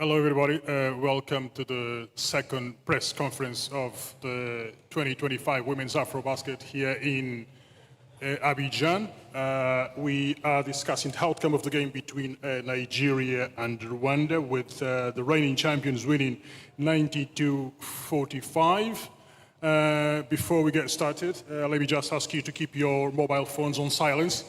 Hello, everybody. Welcome to the second press conference of the 2025 Women's AfroBasket here in Abidjan. We are discussing the outcome of the game between Nigeria and Rwanda, with the reigning champions winning 92-45. Before we get started, let me just ask you to keep your mobile phones on silence.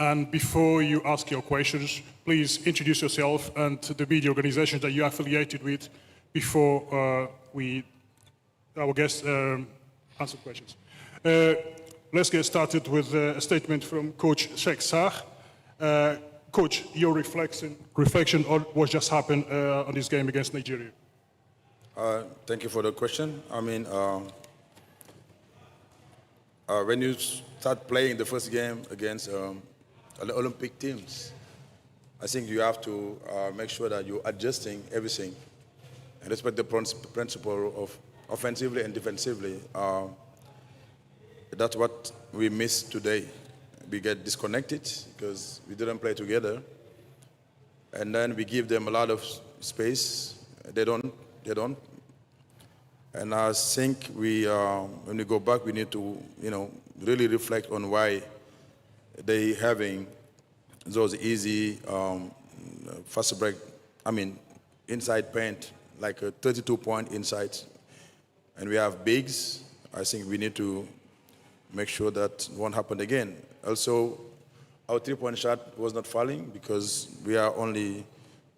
And before you ask your questions, please introduce yourself and the media organization that you're affiliated with before our guests answer questions. Let's get started with a statement from Coach Sheikh Sarr. Coach, your reflection on what just happened on this game against Nigeria. Thank you for the question. I mean, when you start playing the first game against the Olympic teams, I think you have to make sure that you're adjusting everything and respect the principle of offensively and defensively. That's what we missed today. We get disconnected because we didn't play together, and then we give them a lot of space. They don't. And I think when we go back, we need to, really reflect on why they having those easy fast break, inside paint, like a 32-point inside. And we have bigs. I think we need to make sure that won't happen again. Also, our three-point shot was not falling because we are only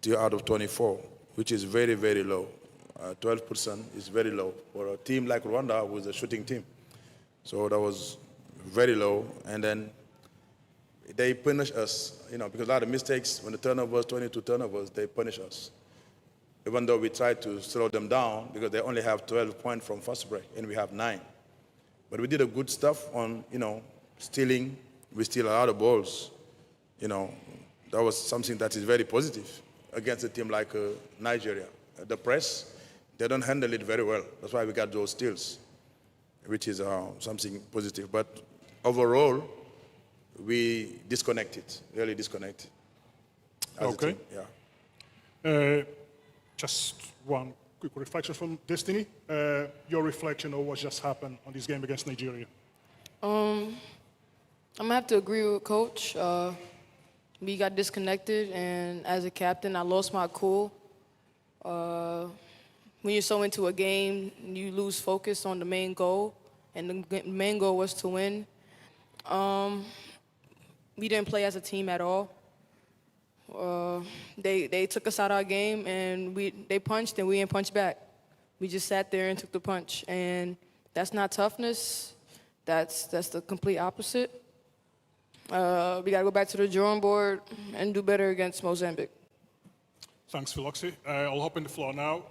2 out of 24, which is very, very low. 12% is very low for a team like Rwanda, who is a shooting team. So that was very low. And then they punish us, because a lot of mistakes, when the turnovers, 22 turnovers, they punish us. Even though we try to slow them down because they only have 12 points from fast break and we have 9. But we did a good stuff on, stealing. We steal a lot of balls. That was something that is very positive against a team like Nigeria. The press, they don't handle it very well. That's why we got those steals, which is something positive. But overall, we disconnected, really disconnected. Okay. Yeah. Just one quick reflection from Destiny. Your reflection on what just happened on this game against Nigeria. I'm gonna have to agree with Coach. We got disconnected, and as a captain, I lost my cool. When you're so into a game, you lose focus on the main goal, and the main goal was to win. We didn't play as a team at all. They took us out of our game, and they punched, and we didn't punch back. We just sat there and took the punch, and that's not toughness. That's the complete opposite. We gotta go back to the drawing board and do better against Mozambique. Thanks, Philoxy. I'll open the floor now.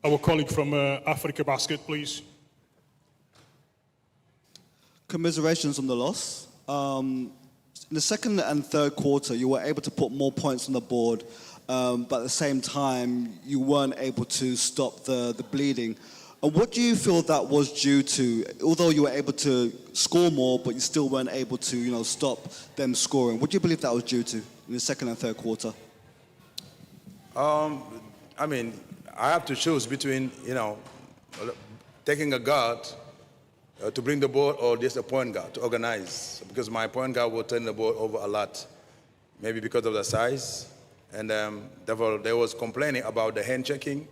Our colleague from AfroBasket, please. Commiserations on the loss. In the second and third quarter, you were able to put more points on the board, but at the same time, you weren't able to stop the bleeding. And what do you feel that was due to? Although you were able to score more, but you still weren't able to, stop them scoring. What do you believe that was due to in the second and third quarter? I have to choose between, taking a guard to bring the ball or just a point guard to organize, because my point guard will turn the ball over a lot, maybe because of the size. And they was complaining about the hand checking,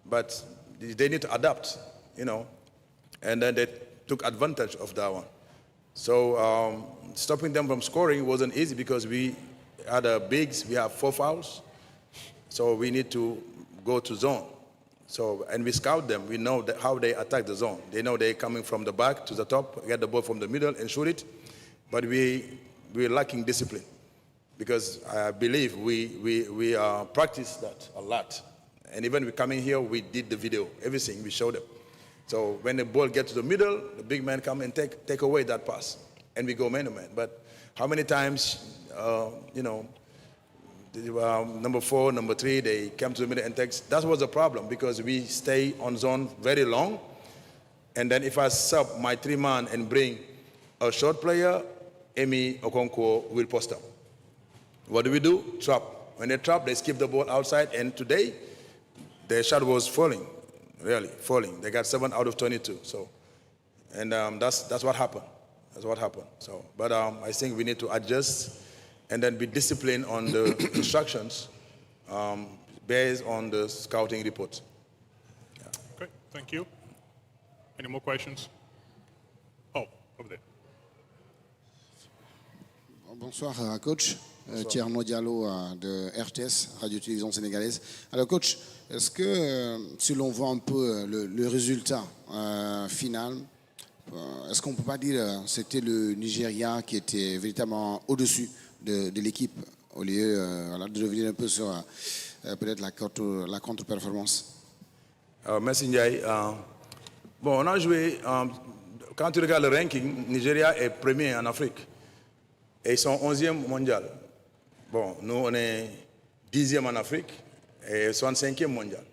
but they need to adapt, and then they took advantage of that one. So stopping them from scoring wasn't easy because we had bigs, we have 4 fouls, so we need to go to zone. So, and we scout them. We know how they attack the zone. They know they're coming from the back to the top, get the ball from the middle and shoot it. But we're lacking discipline because I believe we practice that a lot. And even we coming here, we did the video, everything, we showed them. So when the ball gets to the middle, the big man come and take away that pass, and we go man-to-man. But how many times, number 4, number 3, they come to the middle and takes. That was the problem because we stay on zone very long. And then if I sub my 3-man and bring a short player, Emi Okonkwo will post up. What do? Trap. When they trap, they skip the ball outside, and today, their shot was falling, really, falling. They got 7 out of 22, so, and that's what happened. That's what happened. So, but I think we need to adjust and then be disciplined on the instructions based on the scouting reports. Okay, thank you. Any more questions? Oh, over there. Bonsoir, coach. Thierno Diallo de RTS, Radio-Télévision Sénégalaise. Alors, coach, est-ce que, si l'on voit un peu le résultat final, est-ce qu'on ne peut pas dire que c'était le Nigeria qui était véritablement au-dessus de l'équipe, au lieu de revenir un peu sur peut-être la contre-performance? Merci Ndiaye. Bon, on a joué, quand tu regardes le ranking, Nigeria est premier en Afrique. Et ils sont 11e mondial. Bon, nous, on est 10e en Afrique et 65e mondial.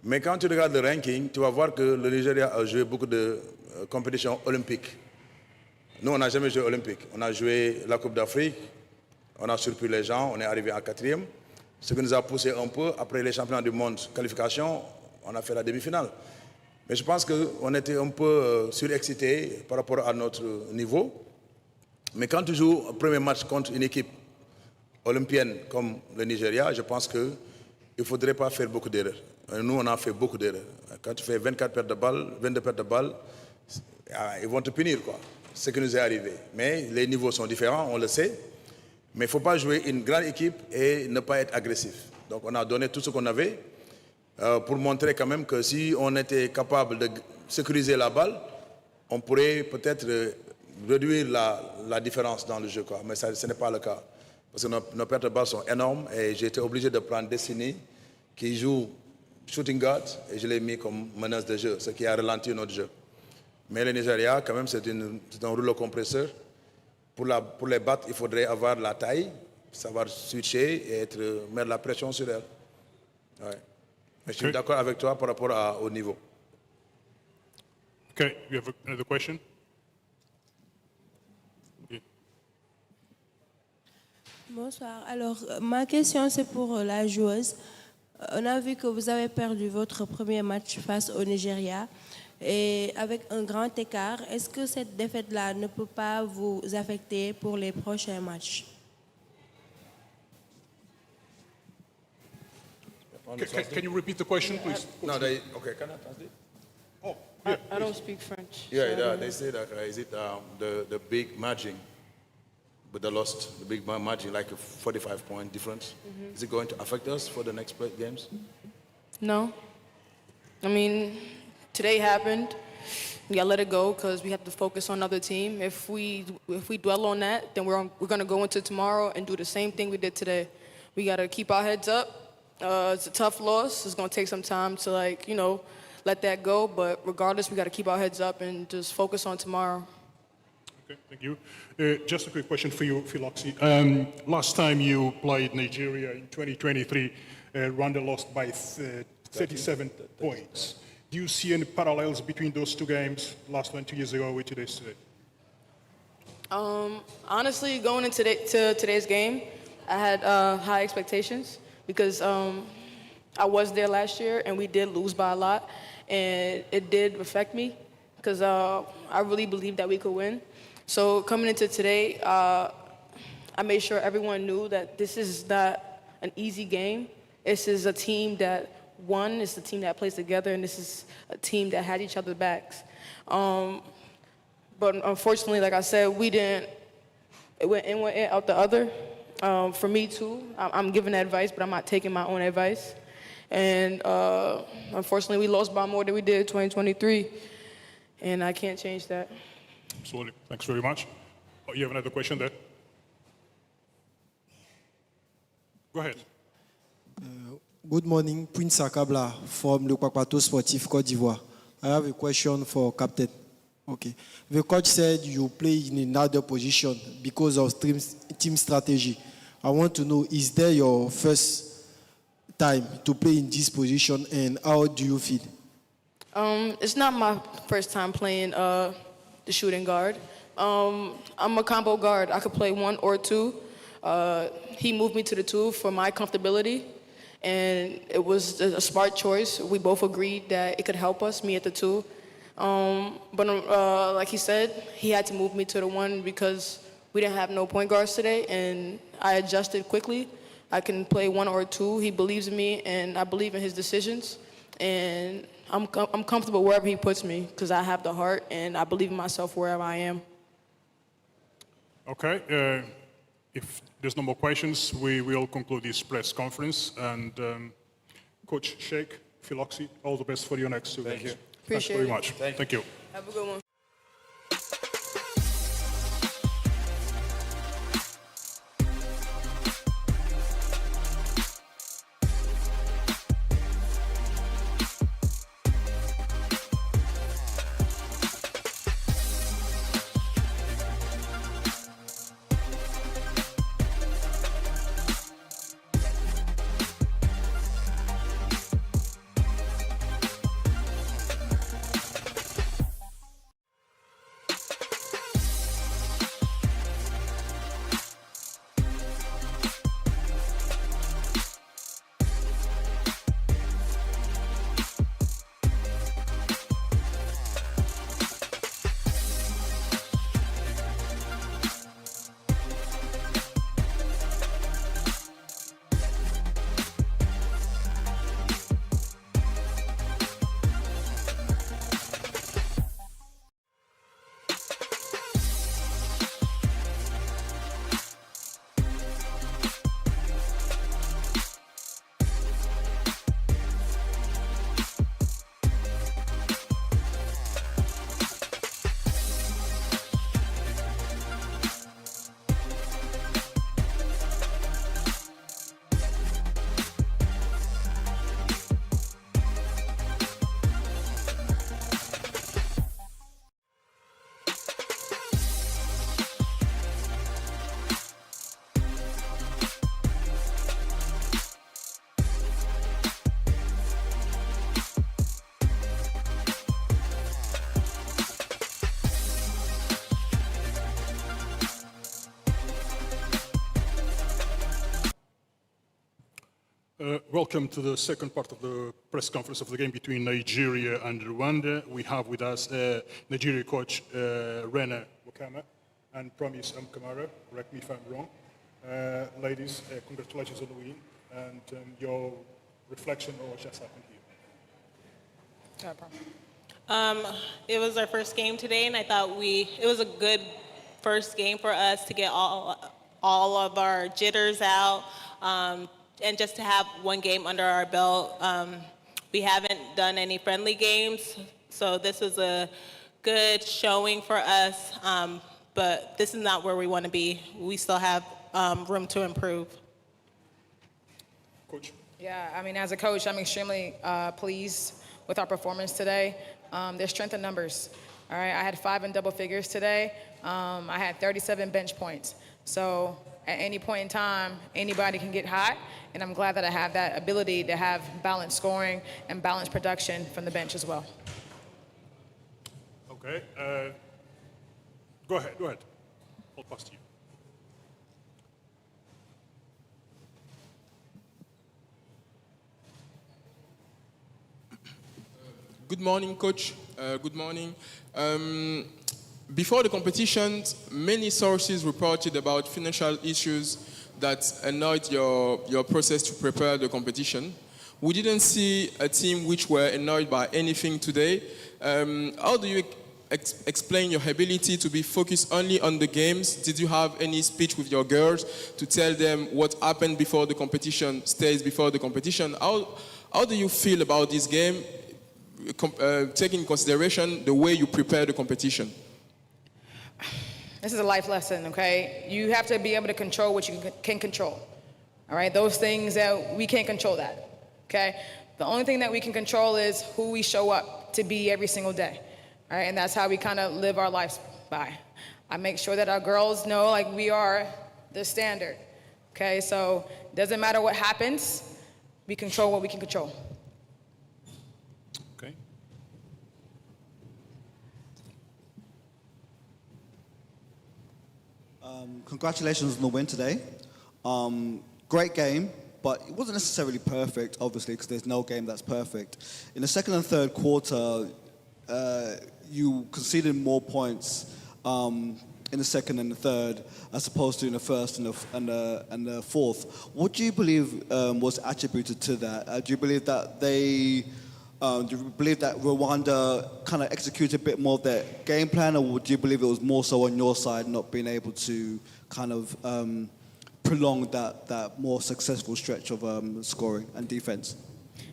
Mais quand tu regardes le ranking, tu vas voir que le Nigeria a joué beaucoup de compétitions olympiques. Nous, on n'a jamais joué olympique. On a joué la Coupe d'Afrique, on a surpris les gens, on est arrivé en 4e. Ce qui nous a poussé un peu, après les championnats du monde qualification, on a fait la demi-finale. Mais je pense qu'on était un peu surexcité par rapport à notre niveau. Mais quand tu joues un premier match contre une équipe olympienne comme le Nigeria, je pense qu'il ne faudrait pas faire beaucoup d'erreurs. Nous, on a fait beaucoup d'erreurs. Quand tu fais 24 pertes de balles, 22 pertes de balles, ils vont te punir, quoi. Ce qui nous est arrivé. Mais les niveaux sont différents, on le sait. Mais il ne faut pas jouer une grande équipe et ne pas être agressif. Donc on a donné tout ce qu'on avait pour montrer quand même que si on était capable de sécuriser la balle, on pourrait peut-être réduire la différence dans le jeu, quoi. Mais ce n'est pas le cas. Parce que nos pertes de balles sont énormes et j'ai été obligé de prendre Destiny qui joue shooting guard et je l'ai mis comme menace de jeu, ce qui a ralenti notre jeu. Mais le Nigeria, quand même, c'est un rouleau compresseur. Pour les battre, il faudrait avoir la taille, savoir switcher et mettre la pression sur elle. Ouais. Mais je suis d'accord avec toi par rapport au niveau. Okay, you have another question? Bonsoir. Alors, ma question, c'est pour la joueuse. On a vu que vous avez perdu votre premier match face au Nigeria et avec un grand écart. Est-ce que cette défaite-là ne peut pas vous affecter pour les prochains matchs? Can you repeat the question, please? No, okay, can I translate? Oh, I don't speak French. Yeah, they say that is it the big margin with the big margin, like a 45-point difference. Mm-hmm. Is it going to affect us for the next games? No. I mean, today happened. We gotta let it go because we have to focus on another team. If we dwell on that, then we're gonna go into tomorrow and do the same thing we did today. We gotta keep our heads up. It's a tough loss. It's gonna take some time to let that go. But regardless, we gotta keep our heads up and just focus on tomorrow. okay, thank you. Just a quick question for you, Philoxy. Last time you played Nigeria in 2023, Rwanda lost by 37 points. Do you see any parallels between those two games, last one 2 years ago with today's today? Honestly, going into today's game, I had high expectations because I was there last year and we did lose by a lot, and it did affect me because I really believed that we could win. So coming into today, I made sure everyone knew that this is not an easy game. This is a team that won. It's a team that plays together, and this is a team that had each other's backs. But unfortunately, like I said, we didn't. It went in, went out the other. For me too, I'm giving advice, but I'm not taking my own advice. And unfortunately, we lost by more than we did in 2023, and I can't change that. Absolutely. Thanks very much. Oh, you have another question there? Go ahead. Good morning, Prince Akabla from Le Kwakwato Sportif, Côte d'Ivoire. I have a question for Captain. Okay. The coach said you play in another position because of team strategy. I want to know, is there your first time to play in this position, and how do you feel? It's not my first time playing the shooting guard. I'm a combo guard. I could play one or two. He moved me to the 2 for my comfortability, and it was a smart choice. We both agreed that it could help us, me at the 2. But like he said, he had to move me to the 1 because we didn't have no point guards today, and I adjusted quickly. I can play 1 or 2. He believes in me, and I believe in his decisions. And I'm comfortable wherever he puts me because I have the heart, and I believe in myself wherever I am. Okay. If there's no more questions, we will conclude this press conference. And Coach Sheikh, Philoxy, all the best for your next 2 games. Thank you. Thanks Appreciate very it. much. Thank you. Have a good one. Welcome to the second part of the press conference of the game between Nigeria and Rwanda. We have with us Nigeria coach Rena Wakama and Promise Kamara. Correct me if I'm wrong. Ladies, congratulations on the win and your reflection on what just happened here. It was our first game today, and I thought it was a good first game for us to get all of our jitters out. And just to have 1 game under our belt. We haven't done any friendly games, so this was a good showing for us, but this is not where we want to be. We still have room to improve. Coach? Yeah, I mean, as a coach, I'm extremely pleased with our performance today. There's strength in numbers, all right? I had 5 in double figures today. I had 37 bench points. So at any point in time, anybody can get hot, and I'm glad that I have that ability to have balanced scoring and balanced production from the bench as well. Okay. Go ahead. I'll pass to you. Good morning, Coach. Good morning. Before the competition, many sources reported about financial issues that annoyed your process to prepare the competition. We didn't see a team which were annoyed by anything today. How do you explain your ability to be focused only on the games? Did you have any speech with your girls to tell them what happened before the competition stays before the competition? How do you feel about this game, taking in consideration the way you prepare the competition? This is a life lesson, okay? You have to be able to control what you can control, all right? Those things that we can't control that, okay? The only thing that we can control is who we show up to be every single day, all right? And that's how we kind of live our lives by. I make sure that our girls know, like, we are the standard, okay? So it doesn't matter what happens, we control what we can control. Okay. Congratulations on the win today. Great game, but it wasn't necessarily perfect, obviously, because there's no game that's perfect. In the second and third quarter, you conceded more points in the second and the third, as opposed to in the first and the fourth. What do you believe was attributed to that? Do you believe that Rwanda kind of executed a bit more of their game plan, or do you believe it was more so on your side, not being able to kind of prolong that more successful stretch of scoring and defense?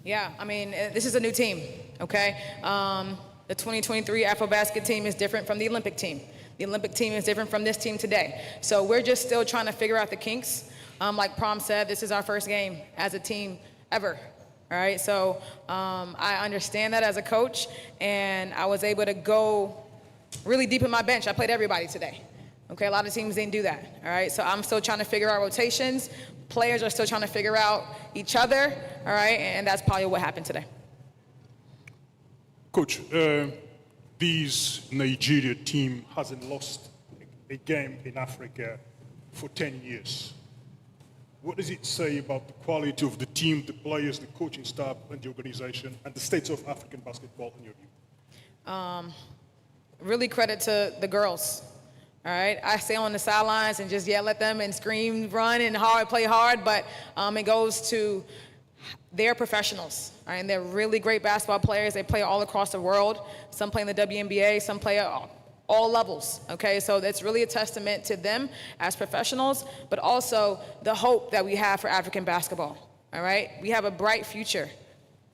Yeah, I mean, this is a new team, okay? The 2023 AfroBasket team is different from the Olympic team. The Olympic team is different from this team today. So we're just still trying to figure out the kinks. Like Prom said, this is our first game as a team ever. All right, so I understand that as a coach, and I was able to go really deep in my bench. I played everybody today. Okay, a lot of teams didn't do that. All right, so I'm still trying to figure out rotations. Players are still trying to figure out each other. All right, and that's probably what happened today. Coach, this Nigeria team hasn't lost a game in Africa for 10 years. What does it say about the quality of the team, the players, the coaching staff, and the organization, and the state of African basketball in your view? Really credit to the girls. All right, I stay on the sidelines and just yell at them and scream, run, and play hard, but it goes to they're professionals, all right? And they're really great basketball players. They play all across the world. Some play in the WNBA, some play at all levels, okay? So that's really a testament to them as professionals, but also the hope that we have for African basketball, all right? We have a bright future,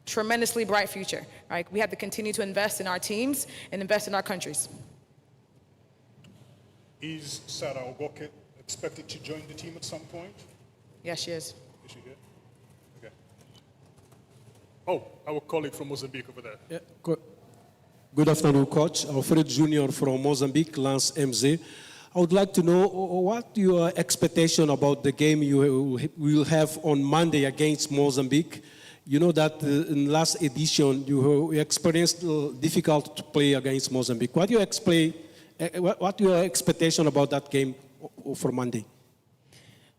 tremendously bright future, all right? We have to continue to invest in our teams and invest in our countries. Is Sarah Ogoke expected to join the team at some point? Yes, she is. Is she here? Okay. Oh, our colleague from Mozambique over there. Yeah, good afternoon, Coach. Alfred Jr. from Mozambique, Lance MZ. I would like to know what your expectation about the game you will have on Monday against Mozambique. You know that in last edition you experienced difficult to play against Mozambique. What your expectation about that game for Monday?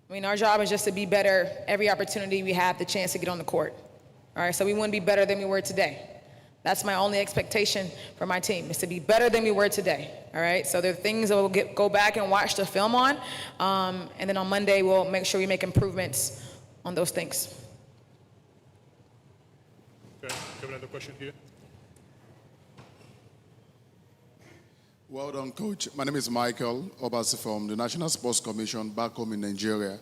I mean, our job is just to be better every opportunity we have the chance to get on the court. All right, so we want to be better than we were today. That's my only expectation for my team, is to be better than we were today. All right, so there are things that we'll go back and watch the film on, and then on Monday we'll make sure we make improvements on those things. Okay, we have another question here. Well done, Coach. My name is Michael Obasi from the National Sports Commission back home in Nigeria.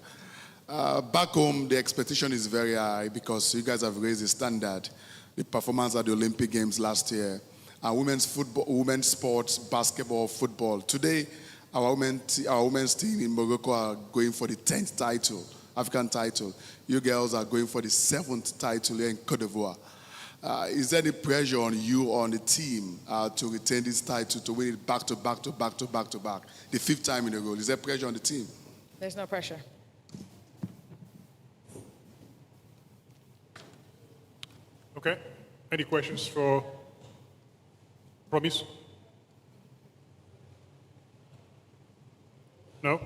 Back home, the expectation is very high because you guys have raised the standard. The performance at the Olympic Games last year, women's football, women's sports, basketball, football. Today, our women's team in Morocco are going for the 10th title, African title. You girls are going for the 7th title here in Cote d'Ivoire. Is there any pressure on you or on the team to retain this title, to win it back to back to back to back to back, the 5th time in a row? Is there pressure on the team? There's no pressure. Okay, any questions for Promise? No?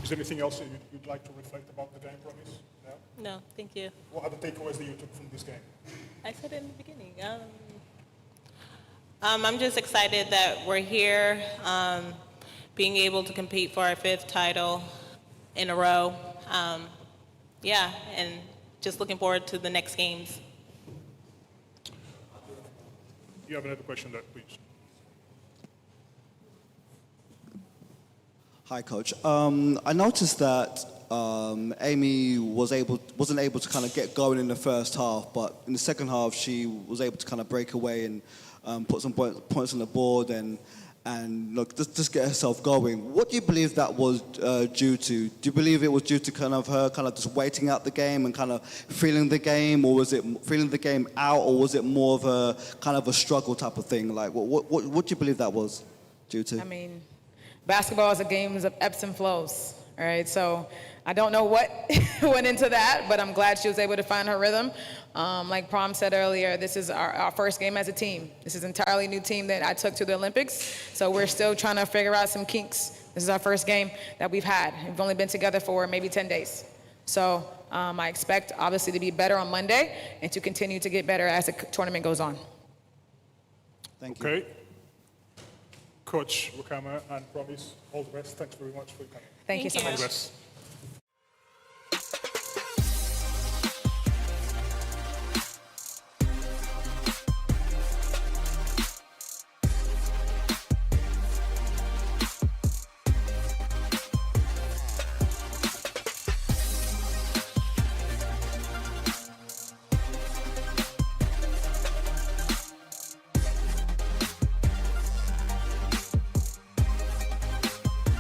Is there anything else you'd like to reflect about the game, Promise? No? No, thank you. What are the takeaways that you took from this game? I said in the beginning. I'm just excited that we're here, being able to compete for our 5th title in a row. Yeah, and just looking forward to the next games. You have another question there, please. Hi, Coach. I noticed that Amy wasn't able to kind of get going in the first half, but in the second half she was able to kind of break away and put some points on the board and look, just get herself going. What do you believe that was due to? Do you believe it was due to kind of her kind of just waiting out the game and kind of feeling the game, or was it feeling the game out, or was it more of a kind of a struggle type of thing? Like, what do you believe that was due to? I mean, basketball is a game of ebbs and flows, All right, so I don't know what went into that, but I'm glad she was able to find her rhythm. Like Prom said earlier, this is our first game as a team. This is an entirely new team that I took to the Olympics, so we're still trying to figure out some kinks. This is our first game that we've had. We've only been together for maybe 10 days. So I expect, obviously, to be better on Monday and to continue to get better as the tournament goes on. Thank you. Okay. Coach Wakama and Promise, all the best. Thanks very much for coming. Thank you so Thank much. you. All the best.